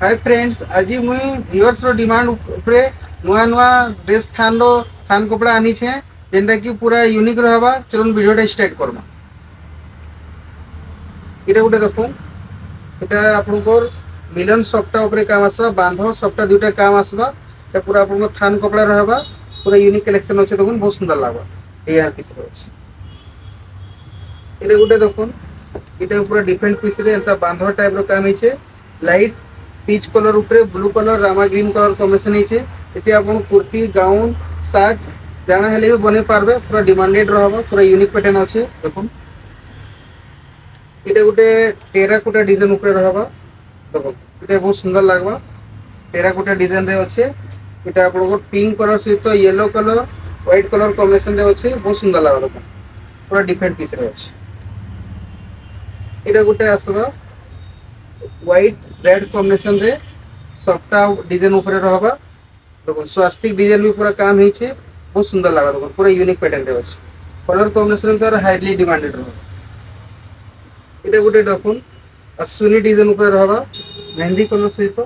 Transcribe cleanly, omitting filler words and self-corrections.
Hi friends, आज मुई viewers रो demand उपरे नुआ नुआ ड्रेस थान कपड़ा आनी छे जेनटा कि पूरा यूनिक रहबा। चलन वीडियोटा स्टार्ट करमा। इटा गुटे देखो, इटा आपनकर मिलन सप्ता उपरे काम आसबा, बांधो सप्ता दुटा काम आसबा। इटा पूरा आपन थान कपड़ा रहबा, पूरा यूनिक कलेक्शन अछि। देखुन बहुत सुंदर लागबा। एआर पीस रो अछि। इटा गुटे देखुन, इटा पूरा डिफरेंट पीस रे एता बांधो टाइप रो काम हिचे। लाइट पीच कलर उपरे blue colour Rama green colour combination हिचे। इते आपन कुर्ती गाउन शर्ट जाना हेले भी बने पारबे। पूरा डिमांडेड रहबा, पूरा यूनिक पैटर्न अछि। देखुन इटा गुटे टेराकोटा डिजाइन उपरे रहबा। देखो इटा बहुत सुंदर लागबा। टेराकोटा डिजाइन रे अछि। इटा आपन को पिंक कलर सहित yellow colour white colour combination रे अछि। बहुत सुंदर लागबा। देखो पूरा डिफरेंट पीस रे अछि। इटा गुटे आसबा व्हाइट रेड कॉम्बिनेशन रे सफ्टा डिजाइन ऊपर रहबा। देखो स्वास्तिक डिजाइन भी पूरा काम हिचे। बहुत सुंदर लागबा। देखो पूरा यूनिक पैटर्न रे अछि। कलर कॉम्बिनेशन तार हाईली डिमांडेड रहबा। इटा गुटे देखुन अश्विनी डिजाइन ऊपर रहबा, मेहंदी कलर सहित